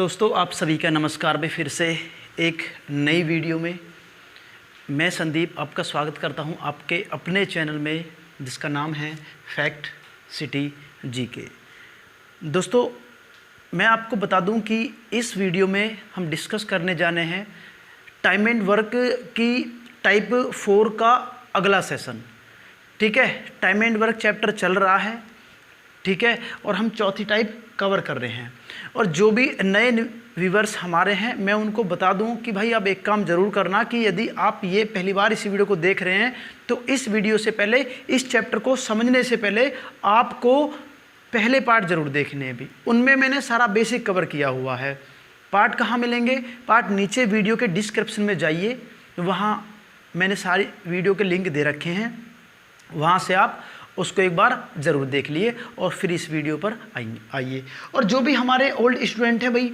दोस्तों आप सभी का नमस्कार भी फिर से एक नई वीडियो में मैं संदीप आपका स्वागत करता हूं आपके अपने चैनल में जिसका नाम है फैक्ट सिटी जीके। दोस्तों मैं आपको बता दूं कि इस वीडियो में हम डिस्कस करने जाने हैं टाइम एंड वर्क की टाइप 4 का अगला सेशन। ठीक है, टाइम एंड वर्क चैप्टर चल रहा है, ठीक है, और हम चौथी टाइप कवर कर रहे हैं। और जो भी नए व्यूवर्स हमारे हैं मैं उनको बता दूं कि भाई आप एक काम ज़रूर करना कि यदि आप ये पहली बार इस वीडियो को देख रहे हैं तो इस वीडियो से पहले, इस चैप्टर को समझने से पहले आपको पहले पार्ट ज़रूर देखने हैं। भी उनमें मैंने सारा बेसिक कवर किया हुआ है। पार्ट कहाँ मिलेंगे? पार्ट नीचे वीडियो के डिस्क्रिप्शन में जाइए, वहाँ मैंने सारी वीडियो के लिंक दे रखे हैं, वहाँ से आप उसको एक बार ज़रूर देख लिए और फिर इस वीडियो पर आइए। और जो भी हमारे ओल्ड स्टूडेंट हैं भाई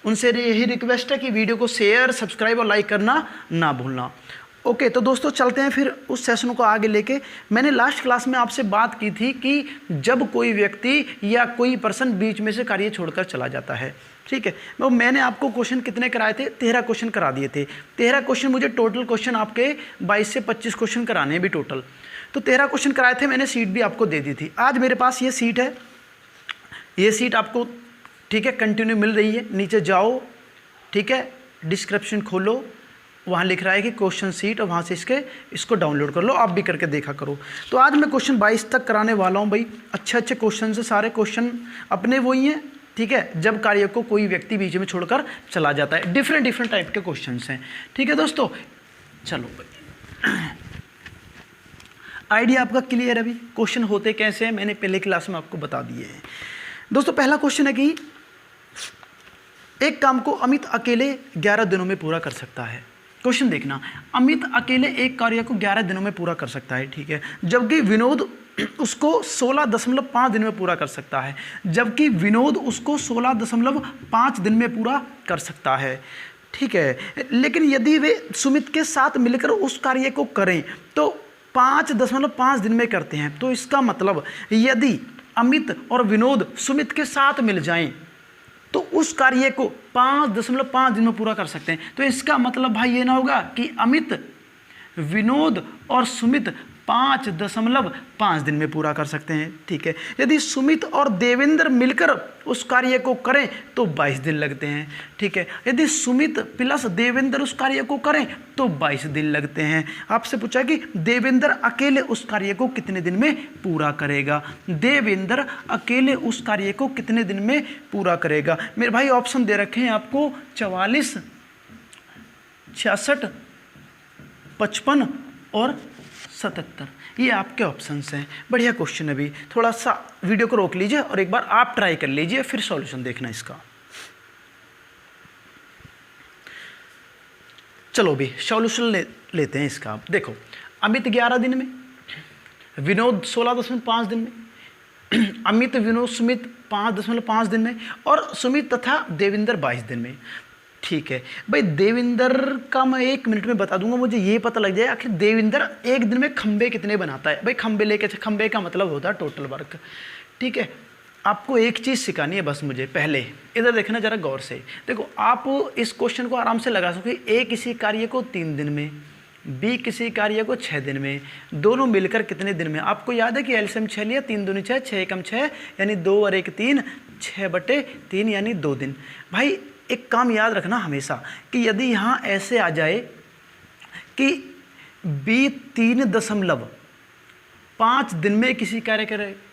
उनसे यही रिक्वेस्ट है कि वीडियो को शेयर, सब्सक्राइब और लाइक करना ना भूलना। ओके, तो दोस्तों चलते हैं फिर उस सेशन को आगे लेके। मैंने लास्ट क्लास में आपसे बात की थी कि जब कोई व्यक्ति या कोई पर्सन बीच में से कार्य छोड़कर चला जाता है, ठीक है, तो मैंने आपको क्वेश्चन कितने कराए थे? 13 क्वेश्चन करा दिए थे। 13 क्वेश्चन मुझे टोटल क्वेश्चन आपके 22 से 25 क्वेश्चन कराने हैं भी टोटल, तो 13 क्वेश्चन कराए थे मैंने, सीट भी आपको दे दी थी। आज मेरे पास ये सीट है, ये सीट आपको, ठीक है, कंटिन्यू मिल रही है। नीचे जाओ, ठीक है, डिस्क्रिप्शन खोलो, वहाँ लिख रहा है कि क्वेश्चन सीट, और वहाँ से इसको डाउनलोड कर लो, आप भी करके देखा करो। तो आज मैं क्वेश्चन 22 तक कराने वाला हूँ भाई। अच्छे क्वेश्चन से, सारे क्वेश्चन अपने वही हैं, ठीक है, जब कार्य को कोई व्यक्ति बीच में छोड़कर चला जाता है। डिफरेंट टाइप के क्वेश्चन हैं, ठीक है दोस्तों। चलो भाई, आइडिया आपका क्लियर है? अभी क्वेश्चन होते कैसे हैं मैंने पहले क्लास में आपको बता दिए हैं। दोस्तों पहला क्वेश्चन है कि एक काम को अमित अकेले 11 दिनों में पूरा कर सकता है। क्वेश्चन देखना, अमित अकेले एक कार्य को 11 दिनों में पूरा कर सकता है, ठीक है, जबकि विनोद उसको 16.5 दिन में पूरा कर सकता है। जबकि विनोद उसको 16.5 दिन में पूरा कर सकता है, ठीक है। लेकिन यदि वे सुमित के साथ मिलकर उस कार्य को करें तो 5.5 दिन में करते हैं। तो इसका मतलब यदि अमित और विनोद सुमित के साथ मिल जाएं तो उस कार्य को 5.5 दिन में पूरा कर सकते हैं। तो इसका मतलब भाई ये ना होगा कि अमित, विनोद और सुमित 5.5 दिन में पूरा कर सकते हैं, ठीक है। यदि सुमित और देवेंद्र मिलकर उस कार्य को करें तो 22 दिन लगते हैं, ठीक है। यदि सुमित प्लस देवेंद्र उस कार्य को करें तो 22 दिन लगते हैं। आपसे पूछा कि देवेंद्र अकेले उस कार्य को कितने दिन में पूरा करेगा? देवेंद्र अकेले उस कार्य को कितने दिन में पूरा करेगा? मेरे भाई ऑप्शन दे रखे हैं आपको 44, 66, 55 और 77, ये आपके ऑप्शंस हैं। बढ़िया क्वेश्चन है। अभी थोड़ा सा वीडियो को रोक लीजिए और एक बार आप ट्राई कर लीजिए, फिर सॉल्यूशन देखना इसका। चलो भी सॉल्यूशन लेते हैं इसका। देखो, अमित 11 दिन में, विनोद 16.5 दिन में, अमित, विनोद, सुमित 5.5 दिन में, और सुमित तथा देवेंद्र 22 दिन में, ठीक है भाई। देवेंद्र का मैं 1 मिनट में बता दूंगा, मुझे ये पता लग जाए आखिर देवेंद्र एक दिन में खंबे कितने बनाता है। भाई खंबे लेके, खंबे का मतलब होता है टोटल वर्क, ठीक है। आपको एक चीज़ सिखानी है बस मुझे, पहले इधर देखना जरा गौर से। देखो, आप इस क्वेश्चन को आराम से लगा सकते। ए किसी कार्य को 3 दिन में, बी किसी कार्य को 6 दिन में, दोनों मिलकर कितने दिन में? आपको याद है कि एलसीएम 6 लिया, 3 दूनी 6, 6 एकम 6 यानी 2 और 1 3, 6/3 यानी 2 दिन। भाई एक काम याद रखना हमेशा कि यदि यहाँ ऐसे आ जाए कि बी 3.5 दिन में किसी कार्य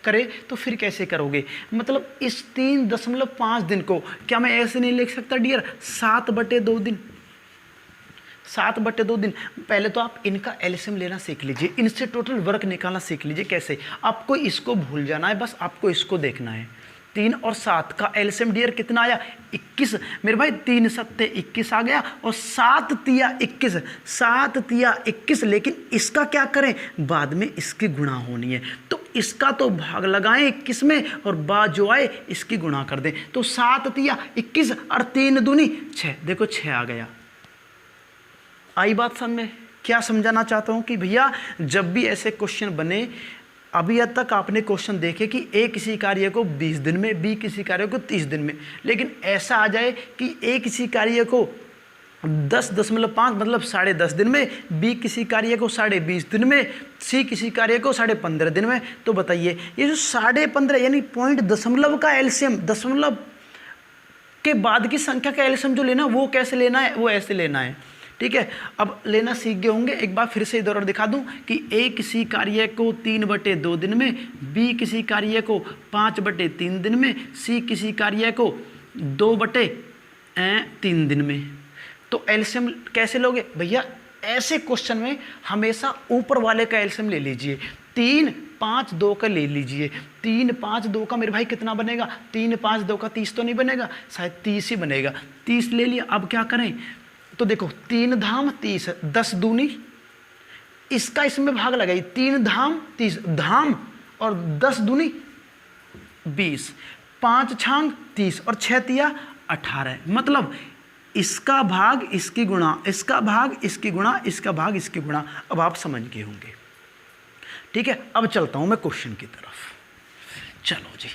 करे तो फिर कैसे करोगे? मतलब इस 3.5 दिन को क्या मैं ऐसे नहीं लिख सकता डियर? 7/2 दिन, 7/2 दिन। पहले तो आप इनका एलसीएम लेना सीख लीजिए, इनसे टोटल वर्क निकालना सीख लीजिए। कैसे? आपको इसको भूल जाना है, बस आपको इसको देखना है। 3 और 7 का एलसीएम डियर कितना आया? 21। मेरे भाई 3 7 21 आ गया, और 7 तिया 21, 7 तिया 21। लेकिन इसका क्या करें? बाद में इसकी गुणा होनी है, तो इसका तो भाग लगाएं 21 में, और बाद जो आए इसकी गुणा कर दें। तो 7 तिया 21 और 3 दूनी 6। देखो 6 आ गया। आई बात समझ में? क्या समझाना चाहता हूँ कि भैया जब भी ऐसे क्वेश्चन बने अभी तक आपने क्वेश्चन देखे कि ए किसी कार्य को 20 दिन में, बी किसी कार्य को 30 दिन में, लेकिन ऐसा आ जाए कि ए किसी कार्य को 10.5 मतलब 10.5 दिन में, बी किसी कार्य को 20.5 दिन में, सी किसी कार्य को 15.5 दिन में। तो बताइए ये जो 15.5 यानी पॉइंट दशमलव का एलसीएम, दशमलव के बाद की संख्या का एलसीएम जो लेना वो कैसे लेना है, वो ऐसे लेना है। ठीक है, अब लेना सीख गए होंगे। एक बार फिर से इधर और दिखा दूं कि ए किसी कार्य को 3/2 दिन में, बी किसी कार्य को 5/3 दिन में, सी किसी कार्य को 2/3 दिन में। तो एलसीएम कैसे लोगे भैया? ऐसे क्वेश्चन में हमेशा ऊपर वाले का एलसीएम ले लीजिए। 3, 5, 2 का ले लीजिए। 3, 5, 2 का मेरे भाई कितना बनेगा? 3, 5, 2 का 30 तो नहीं बनेगा, शायद 30 ही बनेगा। 30 ले लिया। अब क्या करें? तो देखो 3 धाम 30, 10 दूनी, इसका इसमें भाग लगाई। 3 धाम 30 धाम और 10 दूनी 20, 5 छांग 30 और 6 तिया 18। मतलब इसका भाग इसकी गुणा, इसका भाग इसकी गुणा, इसका भाग इसकी गुणा। अब आप समझ गए होंगे। ठीक है, अब चलता हूं मैं क्वेश्चन की तरफ। चलो जी,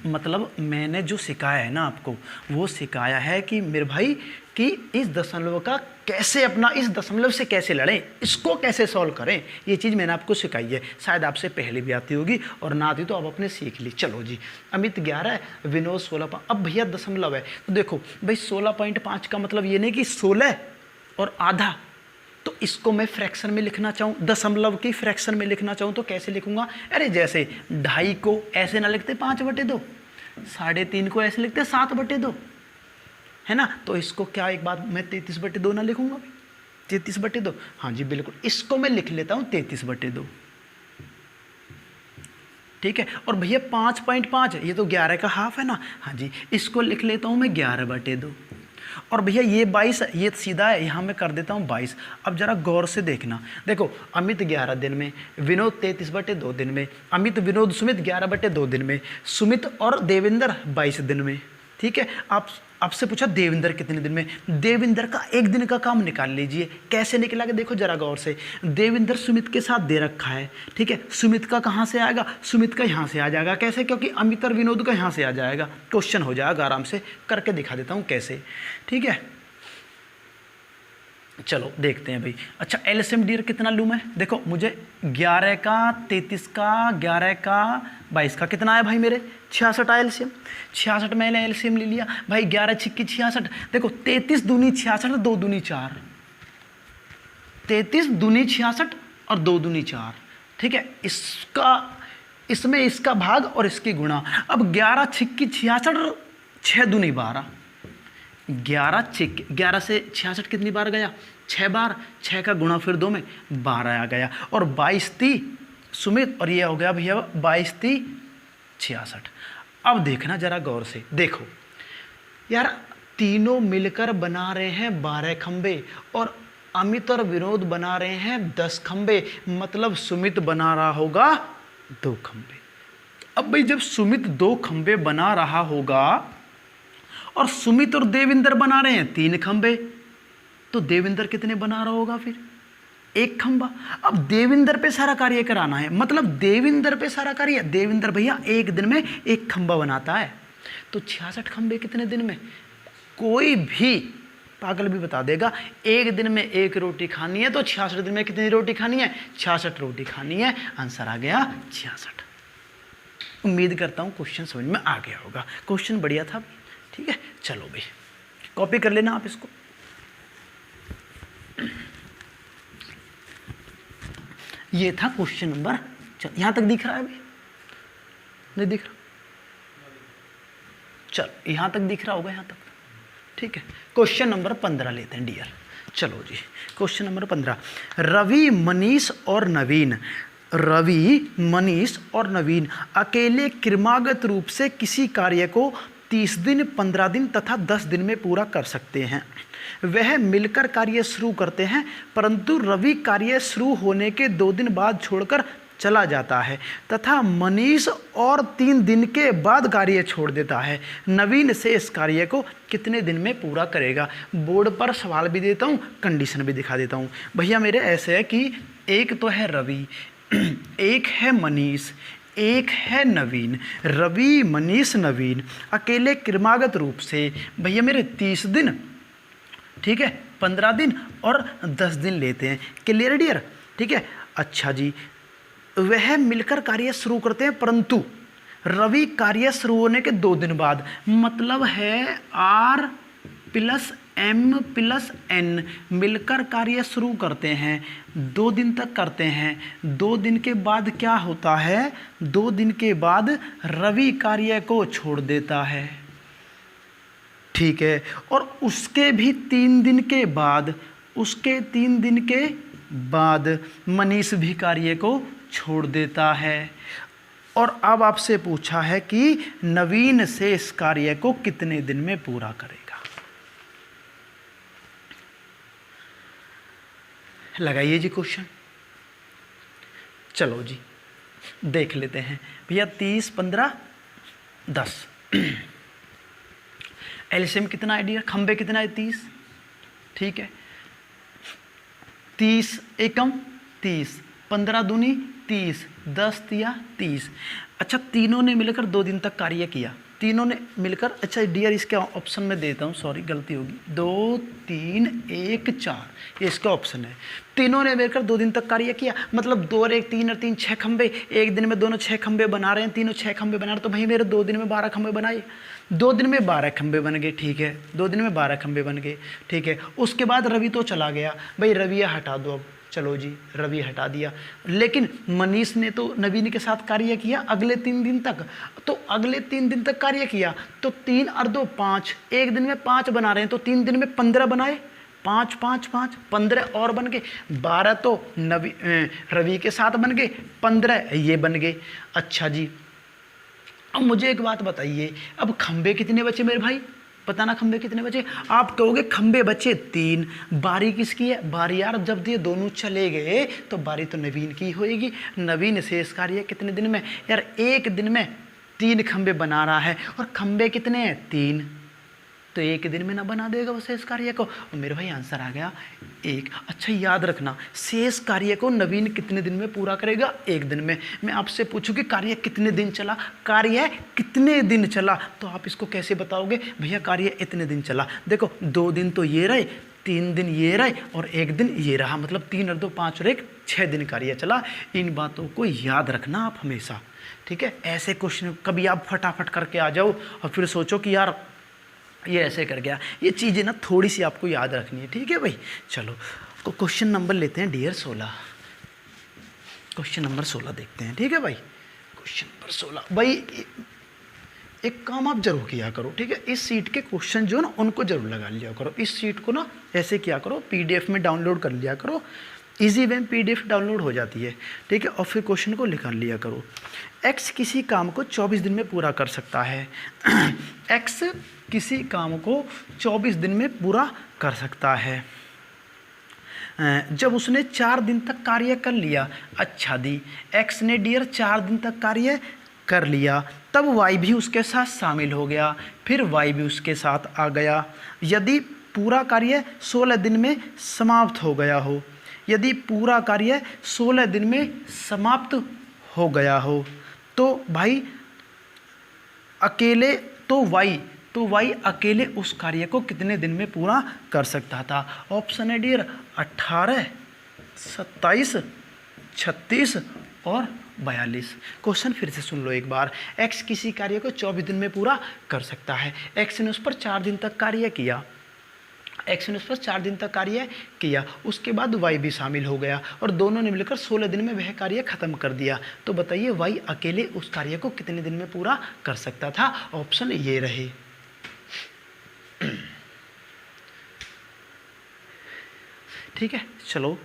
मतलब मैंने जो सिखाया है ना आपको, वो सिखाया है कि मेरे भाई कि इस दशमलव का कैसे, अपना इस दशमलव से कैसे लड़ें, इसको कैसे सॉल्व करें, ये चीज़ मैंने आपको सिखाई है। शायद आपसे पहले भी आती होगी और ना आती तो आप अपने सीख ली। चलो जी, अमित 11, विनोद 16। अब भैया दशमलव है तो देखो भाई 16.5 का मतलब ये नहीं कि 16 और आधा। तो इसको मैं फ्रैक्शन में लिखना चाहूँ, दशमलव की फ्रैक्शन में लिखना चाहूँ तो कैसे लिखूंगा? अरे जैसे 2.5 को ऐसे ना लिखते 5/2, 3.5 को ऐसे लिखते 7/2, है ना? तो इसको क्या एक बात मैं 33/2 ना लिखूंगा भाई? 33/2, हाँ जी बिल्कुल। इसको मैं लिख लेता हूँ 33/2। ठीक है, और भैया 5.5 ये तो 11 का हाफ है ना, हाँ जी, इसको लिख लेता हूँ मैं 11/2। और भैया ये 22 ये सीधा है, यहाँ मैं कर देता हूँ 22। अब जरा गौर से देखना, देखो अमित 11 दिन में, विनोद 33/2 दिन में, अमित विनोद सुमित 11/2 दिन में, सुमित और देवेंद्र 22 दिन में। ठीक है, आपसे पूछा देवेंद्र कितने दिन में? देवेंद्र का एक दिन का काम निकाल लीजिए। कैसे निकला के देखो जरा गौर से। देवेंद्र सुमित के साथ दे रखा है, ठीक है, सुमित का कहाँ से आएगा? सुमित का यहाँ से आ जाएगा। कैसे? क्योंकि अमित और विनोद का यहाँ से आ जाएगा। क्वेश्चन हो जाएगा, आराम से करके दिखा देता हूँ कैसे। ठीक है, चलो देखते हैं भाई। अच्छा एलसीएम डियर कितना लूँ मैं? देखो मुझे 11 का 33 का 11 का 22 का कितना आया भाई मेरे? 66 आया एलसीएम। 66 मैंने एलसीएम ले लिया भाई। 11 छिक्की 66। देखो 33 दूनी 66, 2 दूनी 4। 33 दूनी 66 और 2 दूनी 4। ठीक है, इसमें इसका भाग और इसकी गुणा। अब 11 छिक्की 66, 6 दूनी 12। 11 से 66 कितनी बार गया? 6 बार। 6 का गुणा फिर 2 में 12 आ गया। और 22 × सुमित और ये हो गया भैया 22 × 66। अब देखना जरा गौर से, देखो यार तीनों मिलकर बना रहे हैं 12 खंबे और अमित और विनोद बना रहे हैं 10 खंबे। मतलब सुमित बना रहा होगा 2 खंबे। अब भाई जब सुमित 2 खंबे बना रहा होगा और सुमित और देवेंद्र बना रहे हैं 3 खंबे, तो देवेंद्र कितने बना रहा होगा फिर? 1 खंबा। अब देवेंद्र पे सारा कार्य कराना है, मतलब देवेंद्र पे सारा कार्य। देवेंद्र भैया एक दिन में 1 खंबा बनाता है, तो 66 खंबे कितने दिन में? कोई भी पागल भी बता देगा। एक दिन में 1 रोटी खानी है, तो 66 दिन में कितनी रोटी खानी है? 66 रोटी खानी है। आंसर आ गया 66। उम्मीद करता हूँ क्वेश्चन समझ में आ गया होगा। क्वेश्चन बढ़िया था। ठीक है, चलो भाई कॉपी कर लेना आप इसको। ये था क्वेश्चन नंबर, चल यहां तक दिख रहा है अभी? नहीं दिख रहा? चल यहां तक दिख रहा होगा, यहां तक। ठीक है, क्वेश्चन नंबर 15 लेते हैं डियर। चलो जी, क्वेश्चन नंबर 15। रवि, मनीष और नवीन अकेले क्रमागत रूप से किसी कार्य को 30 दिन, 15 दिन तथा 10 दिन में पूरा कर सकते हैं। वह मिलकर कार्य शुरू करते हैं, परंतु रवि कार्य शुरू होने के 2 दिन बाद छोड़कर चला जाता है तथा मनीष और 3 दिन के बाद कार्य छोड़ देता है। नवीन से इस कार्य को कितने दिन में पूरा करेगा? बोर्ड पर सवाल भी देता हूँ, कंडीशन भी दिखा देता हूँ। भैया मेरे ऐसे है कि एक तो है रवि, एक है मनीष, एक है नवीन। रवि, मनीष, नवीन अकेले क्रमागत रूप से भैया मेरे 30 दिन, ठीक है, 15 दिन और 10 दिन लेते हैं। Clear dear? ठीक है। अच्छा जी, वह मिलकर कार्य शुरू करते हैं, परंतु रवि कार्य शुरू होने के 2 दिन बाद, मतलब है R + M + N मिलकर कार्य शुरू करते हैं, 2 दिन तक करते हैं। 2 दिन के बाद क्या होता है? 2 दिन के बाद रवि कार्य को छोड़ देता है, ठीक है। और उसके भी 3 दिन के बाद, उसके 3 दिन के बाद मनीष भी कार्य को छोड़ देता है। और अब आपसे पूछा है कि नवीन से इस कार्य को कितने दिन में पूरा करेगा। लगाइए जी क्वेश्चन। चलो जी देख लेते हैं भैया। 30, 15, 10 एलसीएम कितना है डियर? खंबे कितना है? 30, ठीक है। 30 एकम 30, 15 दूनी 30, 10 तिया 30। अच्छा, तीनों ने मिलकर 2 दिन तक कार्य किया, तीनों ने मिलकर। अच्छा डियर, इसके ऑप्शन में देता हूँ, सॉरी गलती होगी। 2, 3, 1, 4 ये इसका ऑप्शन है। तीनों ने मिलकर 2 दिन तक कार्य किया, मतलब 2 और 1 3 और 3 6 खंबे। एक दिन में दोनों 6 खंबे बना रहे हैं, तीनों 6 खंबे बना रहे, तो भाई मेरे 2 दिन में 12 खंबे बनाए। 2 दिन में 12 खंबे बन गए, ठीक है। 2 दिन में 12 खंबे बन गए, ठीक है। उसके बाद रवि तो चला गया, भाई रवि हटा दो अब। चलो जी, रवि हटा दिया। लेकिन मनीष ने तो नवीन के साथ कार्य किया अगले 3 दिन तक। तो अगले 3 दिन तक कार्य किया, तो 3 और 2 5, एक दिन में 5 बना रहे हैं, तो 3 दिन में 15 बनाए। 5 5 5 15 और बन गए। 12 तो रवि के साथ बन गए, 15 ये बन गए। अच्छा जी, अब मुझे एक बात बताइए, अब खंबे कितने बचे मेरे भाई? बताना खंबे कितने बचे? आप कहोगे खंबे बचे 3। बारी किसकी है? बारी यार जब ये दोनों चले गए तो बारी तो नवीन की होएगी। नवीन शेष कार्य कितने दिन में? यार एक दिन में 3 खंबे बना रहा है, और खंबे कितने हैं? 3, तो एक दिन में ना बना देगा वो शेष कार्य को। और मेरे भाई आंसर आ गया 1। अच्छा याद रखना, शेष कार्य को नवीन कितने दिन में पूरा करेगा? 1 दिन में। मैं आपसे पूछूं कि कार्य कितने दिन चला, कार्य कितने दिन चला, तो आप इसको कैसे बताओगे? भैया कार्य इतने दिन चला। देखो 2 दिन तो ये रहे, 3 दिन ये रहे, और 1 दिन ये रहा, मतलब 3 और 2 5 और 1 6 दिन कार्य चला। इन बातों को याद रखना आप हमेशा, ठीक है। ऐसे क्वेश्चन कभी आप फटाफट करके आ जाओ और फिर सोचो कि यार ये ऐसे कर गया। ये चीज़ें ना थोड़ी सी आपको याद रखनी है, ठीक है भाई। चलो क्वेश्चन नंबर लेते हैं डियर 16। क्वेश्चन नंबर 16 देखते हैं, ठीक है भाई। क्वेश्चन नंबर 16 भाई, एक काम आप जरूर किया करो, ठीक है। इस सीट के क्वेश्चन जो ना उनको जरूर लगा लिया करो। इस सीट को ना ऐसे किया करो, PDF में डाउनलोड कर लिया करो। इजी वे में PDF डाउनलोड हो जाती है, ठीक है। और फिर क्वेश्चन को निकाल लिया करो। X किसी काम को 24 दिन में पूरा कर सकता है। X किसी काम को 24 दिन में पूरा कर सकता है जब उसने 4 दिन तक कार्य कर लिया। अच्छा दी, X ने डियर 4 दिन तक कार्य कर लिया, तब Y भी उसके साथ शामिल हो गया, फिर Y भी उसके साथ आ गया। यदि पूरा कार्य 16 दिन में समाप्त हो गया हो, यदि पूरा कार्य 16 दिन में समाप्त हो गया हो, तो भाई अकेले तो Y अकेले उस कार्य को कितने दिन में पूरा कर सकता था? ऑप्शन है डियर 18, 27, 36 और 42। क्वेश्चन फिर से सुन लो एक बार। X किसी कार्य को 24 दिन में पूरा कर सकता है। X ने उस पर 4 दिन तक कार्य किया, उसके बाद Y भी शामिल हो गया, और दोनों ने मिलकर 16 दिन में वह कार्य खत्म कर दिया। तो बताइए Y अकेले उस कार्य को कितने दिन में पूरा कर सकता था? ऑप्शन ये रहे। ठीक है, चलो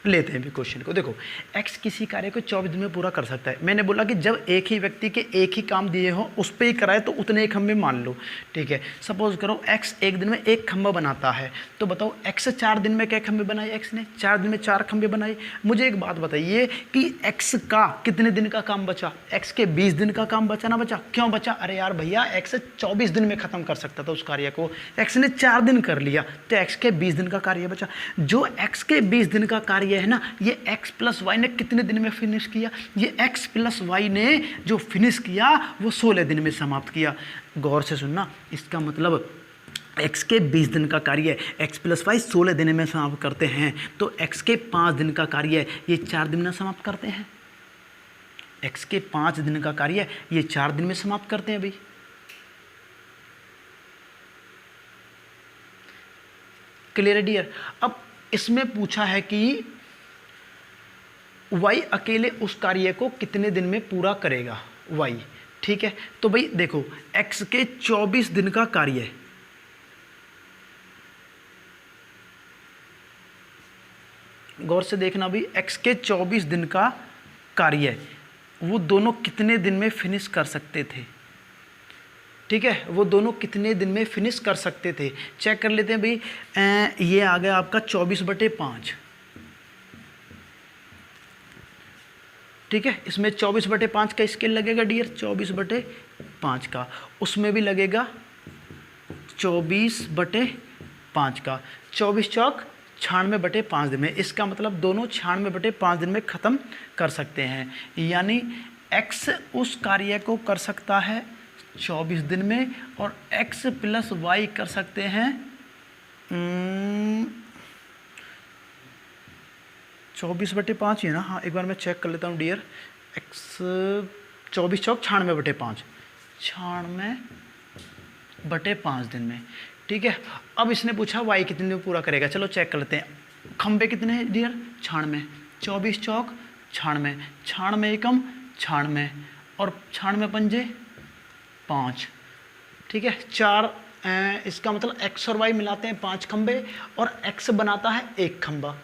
लेते हैं भी क्वेश्चन को। देखो X किसी कार्य को 24 दिन में पूरा कर सकता है। मैंने बोला कि जब एक ही व्यक्ति के एक ही काम दिए हो उस पर ही कराए तो उतने ही खंबे मान लो, ठीक है। सपोज करो X एक दिन में 1 खंबा बनाता है, तो बताओ X 4 दिन में क्या खंबे बनाए? X ने 4 दिन में 4 खंबे बनाए। मुझे एक बात बताइए कि X का कितने दिन का काम बचा? X के 20 दिन का काम बचा ना बचा? क्यों बचा? अरे यार भैया X 24 दिन में ख़त्म कर सकता था उस कार्य को, X ने 4 दिन कर लिया, तो X के 20 दिन का कार्य बचा। जो X के 20 दिन का कार्य कार्य है ना, ये x प्लस वाई ने कितने दिन में फिनिश किया? ये x प्लस वाई ने जो फिनिश किया वो 16 दिन में समाप्त किया। गौर से सुनना, इसका मतलब x के 20 दिन का कार्य है, x प्लस वाई 16 दिन में समाप्त करते हैं, तो x के 5 दिन का कार्य है, ये 4 दिन में समाप्त करते हैं। x के 5 दिन का कार्य है, ये 4 दिन में समाप्त करते हैं भाई। क्लियर है डियर? अब इसमें पूछा है कि y अकेले उस कार्य को कितने दिन में पूरा करेगा, y, ठीक है। तो भाई देखो x के 24 दिन का कार्य है, गौर से देखना भाई, x के 24 दिन का कार्य है, वो दोनों कितने दिन में फिनिश कर सकते थे, ठीक है, वो दोनों कितने दिन में फिनिश कर सकते थे। चेक कर लेते हैं भाई। ये आ गया आपका 24/5, ठीक है। इसमें 24/5 का स्केल लगेगा डियर, 24/5 का, उसमें भी लगेगा 24/5 का, 24 चौक 96/5 दिन में। इसका मतलब दोनों 96/5 दिन में ख़त्म कर सकते हैं, यानी x उस कार्य को कर सकता है 24 दिन में और x प्लस वाई कर सकते हैं 24/5 ही है ना, हाँ एक बार मैं चेक कर लेता हूँ डियर। x 24 चौक 96/5, 96/5 दिन में, ठीक है। अब इसने पूछा y कितने में पूरा करेगा, चलो चेक कर लेते हैं। खंबे कितने हैं डियर? 96, 24 चौक 96, 96 एकम 96 और 96 पंजे 5, ठीक है। 4, इसका मतलब x और y मिलाते हैं 5 खंबे और x बनाता है एक खंबा,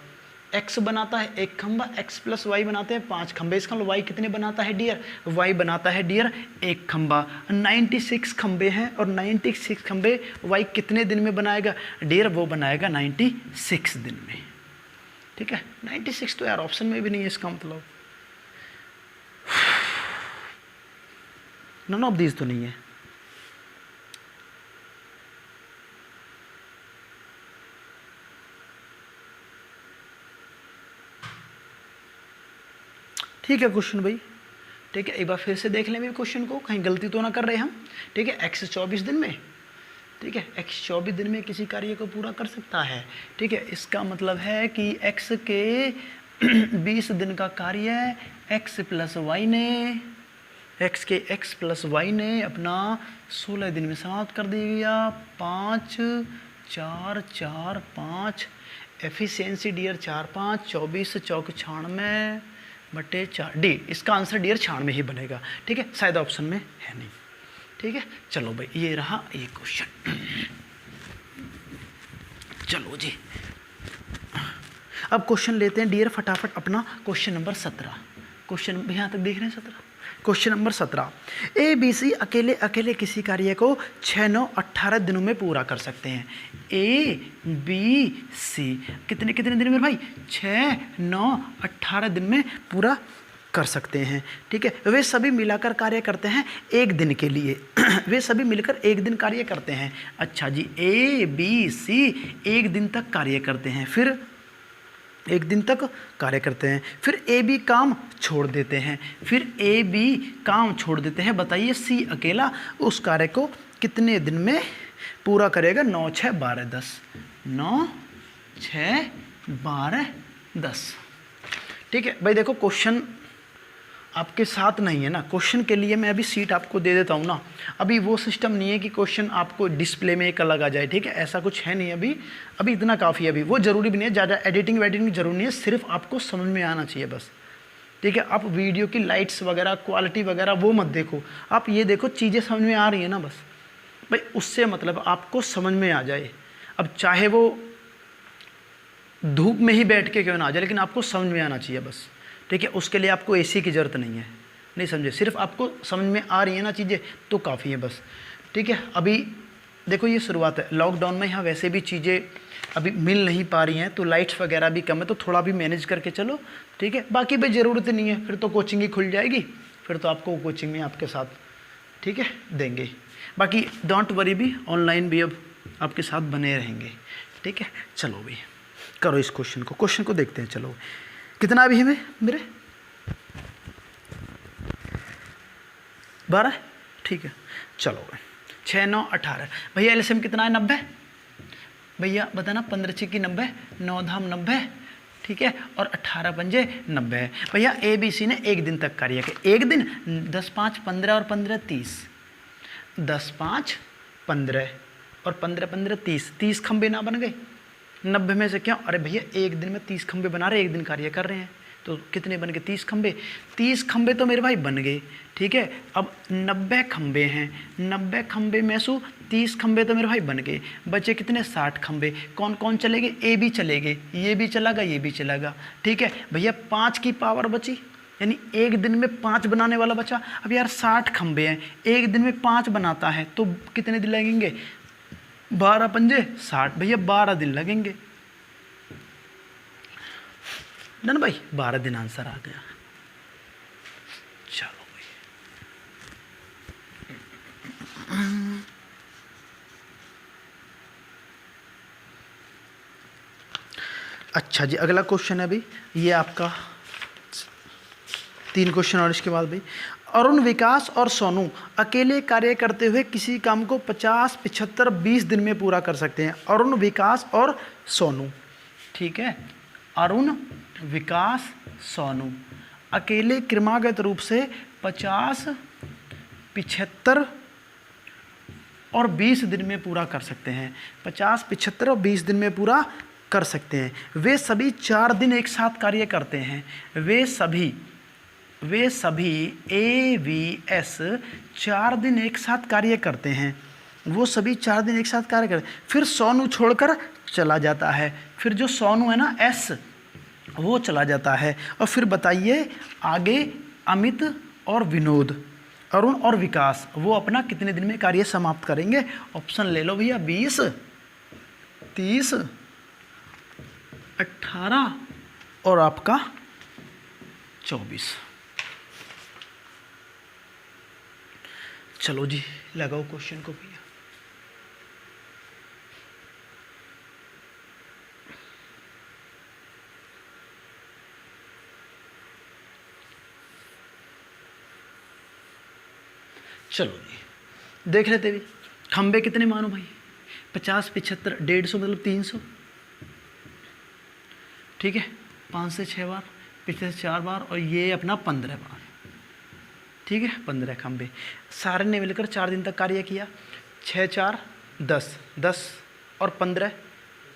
x बनाता है एक खंबा, x प्लस y बनाते हैं 5 खंबे। इसका मतलब y कितने बनाता है डियर? y बनाता है डियर एक खंबा। 96 खंबे हैं और 96 खंबे y कितने दिन में बनाएगा डियर? वो बनाएगा 96 दिन में, ठीक है। 96 तो यार ऑप्शन में भी नहीं है, इसका मतलब नन ऑफ दीज तो नहीं है। ठीक है क्वेश्चन भाई, ठीक है। एक बार फिर से देख लें भी क्वेश्चन को, कहीं गलती तो ना कर रहे हम, ठीक है। x 24 दिन में, ठीक है, x 24 दिन में किसी कार्य को पूरा कर सकता है, ठीक है। इसका मतलब है कि x के 20 दिन का कार्य x प्लस वाई ने, x के x प्लस वाई ने अपना 16 दिन में समाप्त कर दिया। 5 4 4 5 एफिशिएंसी डियर 4 5, 24 चौक 96/4 डी। इसका आंसर डियर 96 ही बनेगा, ठीक है, शायद ऑप्शन में है नहीं, ठीक है। चलो भाई ये रहा ये क्वेश्चन। चलो जी अब क्वेश्चन लेते हैं डियर फटाफट अपना क्वेश्चन नंबर 17। क्वेश्चन यहाँ तक देख रहे हैं 17। Question number 17, A B C अकेले अकेले किसी कार्य को 6 9 18 दिनों में पूरा कर सकते हैं। ए बी सी कितने कितने दिन में भाई? 6 9 18 दिन में पूरा कर सकते हैं, ठीक है। वे सभी मिलाकर कार्य करते हैं एक दिन के लिए वे सभी मिलकर एक दिन कार्य करते हैं। अच्छा जी, ए बी सी एक दिन तक कार्य करते हैं, फिर एक दिन तक कार्य करते हैं, फिर ए बी काम छोड़ देते हैं, फिर ए बी काम छोड़ देते हैं। बताइए सी अकेला उस कार्य को कितने दिन में पूरा करेगा? 9 6 12 10, 9 6 12 10, ठीक है भाई। देखो क्वेश्चन आपके साथ नहीं है ना, क्वेश्चन के लिए मैं अभी सीट आपको दे देता हूँ ना। अभी वो सिस्टम नहीं है कि क्वेश्चन आपको डिस्प्ले में एक अलग आ जाए, ठीक है, ऐसा कुछ है नहीं अभी। अभी इतना काफ़ी है, अभी वो ज़रूरी भी नहीं है, ज़्यादा एडिटिंग वेडिटिंग जरूरी नहीं है, सिर्फ आपको समझ में आना चाहिए बस, ठीक है। आप वीडियो की लाइट्स वगैरह क्वालिटी वगैरह वो मत देखो, आप ये देखो चीज़ें समझ में आ रही है ना बस भाई, उससे मतलब आपको समझ में आ जाए। अब चाहे वो धूप में ही बैठ के क्यों ना आ जाए, लेकिन आपको समझ में आना चाहिए बस, ठीक है। उसके लिए आपको एसी की ज़रूरत नहीं है, नहीं समझे, सिर्फ आपको समझ में आ रही है ना चीज़ें तो काफ़ी है बस, ठीक है। अभी देखो ये शुरुआत है, लॉकडाउन में यहाँ वैसे भी चीज़ें अभी मिल नहीं पा रही हैं, तो लाइट्स वगैरह भी कम है, तो थोड़ा भी मैनेज करके चलो, ठीक है। बाकी भाई ज़रूरत नहीं है, फिर तो कोचिंग ही खुल जाएगी, फिर तो आपको कोचिंग में आपके साथ, ठीक है, देंगे। बाकी डोंट वरी भी, ऑनलाइन भी अब आपके साथ बने रहेंगे, ठीक है। चलो भाई करो इस क्वेश्चन को देखते हैं। चलो कितना अभी हमें मेरे 12, ठीक है। चलो 6 9 18 भैया एलसीएम कितना है 90 भैया बताना, 15 6 की 90, 9 धाम 90, ठीक है, और 18 पंजे 90 है। भैया ए बी सी ने एक दिन तक कार्य किया, एक दिन 10 5 15 और 15 30, 10 5 15 और 15 15 30, 30 खंबे ना बन गए 90 में से क्या? अरे भैया एक दिन में 30 खंबे बना रहे, एक दिन कार्य कर रहे हैं, तो कितने बन गए 30 खंबे। 30 खंबे तो मेरे भाई बन गए, ठीक है। अब 90 खंबे हैं, 90 खंबे में से 30 खंबे तो मेरे भाई बन गए, बचे कितने 60 खंबे। कौन कौन चलेंगे? ए भी चलेंगे, ये भी चलेगा, ये भी चलेगा, ठीक है भैया। 5 की पावर बची, यानी एक दिन में 5 बनाने वाला बचा। अब यार 60 खंबे हैं, एक दिन में 5 बनाता है तो कितने दिन लगेंगे? 12 पंजे 60 भैया, 12 दिन लगेंगे ना भाई, 12 दिन आंसर आ गया। चलो भाई अच्छा जी, अगला क्वेश्चन है भाई, ये आपका 3 क्वेश्चन और इसके बाद भाई, अरुण, विकास और सोनू अकेले कार्य करते हुए किसी काम को 50 75 20 दिन में पूरा कर सकते हैं। अरुण, विकास और सोनू, ठीक है। अरुण, विकास, सोनू अकेले क्रमागत रूप से 50 75 और 20 दिन में पूरा कर सकते हैं। 50 75 और 20 दिन में पूरा कर सकते हैं। वे सभी 4 दिन एक साथ कार्य करते हैं। वे सभी AVS 4 दिन एक साथ कार्य करते हैं। वो सभी 4 दिन एक साथ कार्य करते हैं। फिर सोनू छोड़कर चला जाता है। फिर जो सोनू है ना S, वो चला जाता है। और फिर बताइए आगे, अमित और विनोद, अरुण और विकास, वो अपना कितने दिन में कार्य समाप्त करेंगे? ऑप्शन ले लो भैया, 20 30 18 और आपका 24। चलो जी लगाओ क्वेश्चन को भैया। चलो जी देख लेते भी, खंबे कितने मानो भाई? 50 75 150 मतलब 300, ठीक है। 5 से 6 बार, पिछले से 4 बार और ये अपना 15 बार, ठीक है। 15 खंबे सारे ने मिलकर 4 दिन तक कार्य किया। 6 4 10, 10 और 15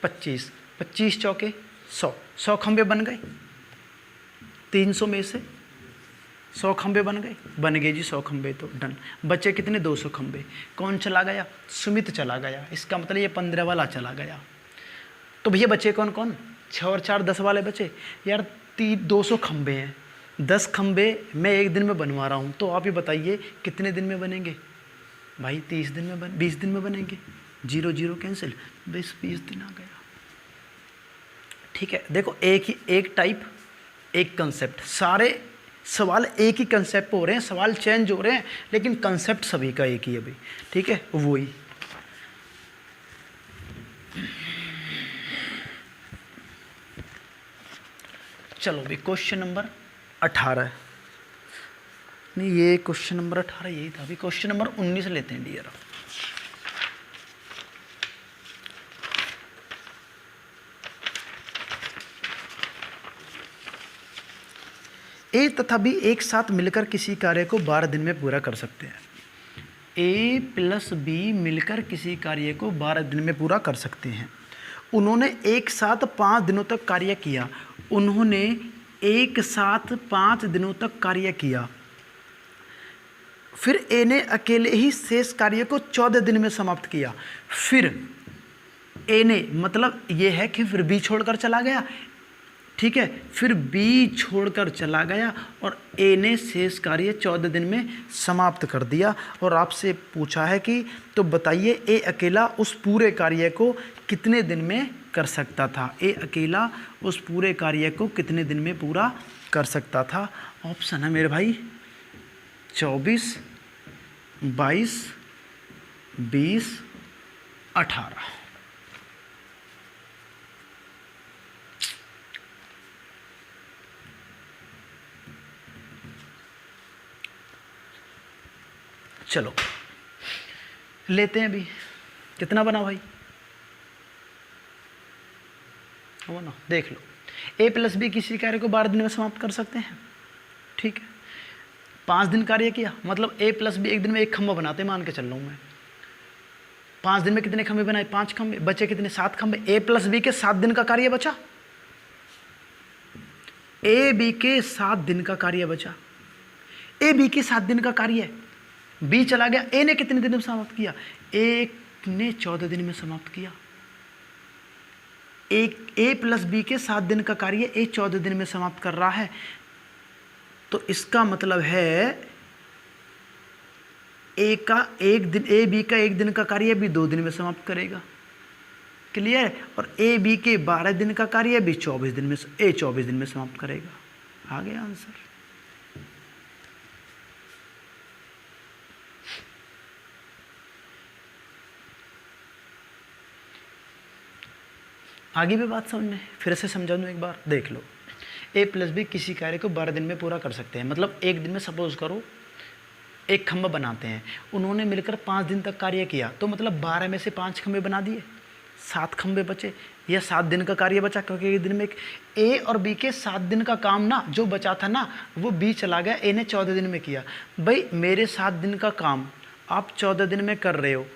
25, 25 चौके 100, 100 खंबे बन गए। 300 में से 100 खंबे बन गए जी, 100 खंबे तो डन। बचे कितने? 200 खंबे। कौन चला गया? सुमित चला गया। इसका मतलब ये 15 वाला चला गया। तो भैया बचे कौन कौन? 6 और 4 10 वाले बचे यार। 200 खंबे हैं, 10 खंबे मैं एक दिन में बनवा रहा हूँ, तो आप ये बताइए कितने दिन में बनेंगे भाई? 30 दिन में 20 दिन में बनेंगे। 0 0 कैंसिल, 20 दिन आ गया, ठीक है। देखो एक टाइप एक कंसेप्ट, सारे सवाल एक ही कंसेप्ट हो रहे हैं, सवाल चेंज हो रहे हैं लेकिन कंसेप्ट सभी का एक ही है भाई, ठीक है, वही। चलो भाई क्वेश्चन नंबर 18, नहीं ये क्वेश्चन नंबर 18 यही था। अभी क्वेश्चन नंबर 19 लेते हैं डियर। ए तथा बी एक साथ मिलकर किसी कार्य को 12 दिन में पूरा कर सकते हैं। ए प्लस बी मिलकर किसी कार्य को 12 दिन में पूरा कर सकते हैं। उन्होंने एक साथ 5 दिनों तक कार्य किया। उन्होंने एक साथ 5 दिनों तक कार्य किया। फिर ए ने अकेले ही शेष कार्य को 14 दिन में समाप्त किया। फिर ए ने, मतलब ये है कि फिर बी छोड़कर चला गया, ठीक है। फिर बी छोड़कर चला गया और ए ने शेष कार्य 14 दिन में समाप्त कर दिया। और आपसे पूछा है कि तो बताइए ए अकेला उस पूरे कार्य को कितने दिन में कर सकता था? ए अकेला उस पूरे कार्य को कितने दिन में पूरा कर सकता था? ऑप्शन है मेरे भाई 24 22 20 18। चलो लेते हैं अभी, कितना बना भाई, हो ना, देख लो। ए प्लस बी किसी कार्य को 12 दिन में समाप्त कर सकते हैं, ठीक है। 5 दिन कार्य किया, मतलब ए प्लस बी एक दिन में एक खंभा बनाते, मान के चल रहा हूँ मैं। 5 दिन में कितने खंभे बनाए, 5 खंभे, बचे कितने, 7 खंभे। ए प्लस बी के 7 दिन का कार्य बचा, ए बी के 7 दिन का कार्य बचा, ए बी के 7 दिन का कार्य है, बी चला गया, ए ने कितने दिन में समाप्त किया, ए ने 14 दिन में समाप्त किया। ए प्लस बी के 7 दिन का कार्य ए 14 दिन में समाप्त कर रहा है, तो इसका मतलब है ए का एक दिन, ए बी का एक दिन का कार्य भी 2 दिन में समाप्त करेगा, क्लियर। और ए बी के 12 दिन का कार्य भी 24 दिन में, ए 24 दिन में समाप्त करेगा। आ गया आंसर। आगे भी बात समझ में, फिर से समझा दूँ एक बार, देख लो। ए प्लस बी किसी कार्य को 12 दिन में पूरा कर सकते हैं, मतलब एक दिन में सपोज करो एक खंभा बनाते हैं, उन्होंने मिलकर 5 दिन तक कार्य किया, तो मतलब 12 में से 5 खंभे बना दिए, 7 खंभे बचे, यह 7 दिन का कार्य बचा, क्योंकि एक दिन में ए और बी के 7 दिन का काम ना जो बचा था ना, वो बी चला गया, ए ने 14 दिन में किया। भाई मेरे 7 दिन का काम आप 14 दिन में कर रहे हो,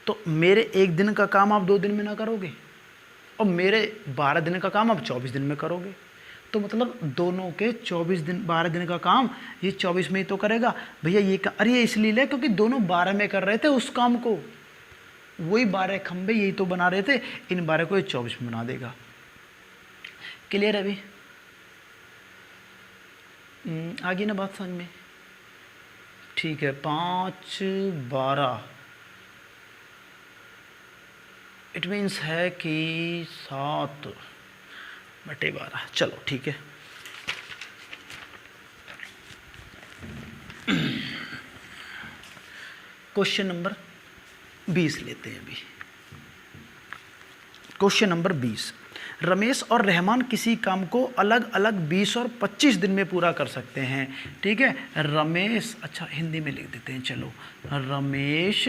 तो मेरे एक दिन का काम आप 2 दिन में ना करोगे, और मेरे 12 दिन का काम आप 24 दिन में करोगे, तो मतलब दोनों के 24 दिन, 12 दिन का काम ये 24 में ही तो करेगा भैया। ये अरे ये इसलिए ले क्योंकि दोनों 12 में कर रहे थे उस काम को, वही 12 खंबे यही तो बना रहे थे, इन 12 को ये 24 में बना देगा। क्लियर है अभी? आगे ना बात समझ में, ठीक है। 5 12 इट मीन्स है कि 7/12, चलो ठीक है। क्वेश्चन नंबर 20 लेते हैं अभी। क्वेश्चन नंबर 20, रमेश और रहमान किसी काम को अलग अलग 20 और 25 दिन में पूरा कर सकते हैं, ठीक है। रमेश, अच्छा हिंदी में लिख देते हैं, चलो। रमेश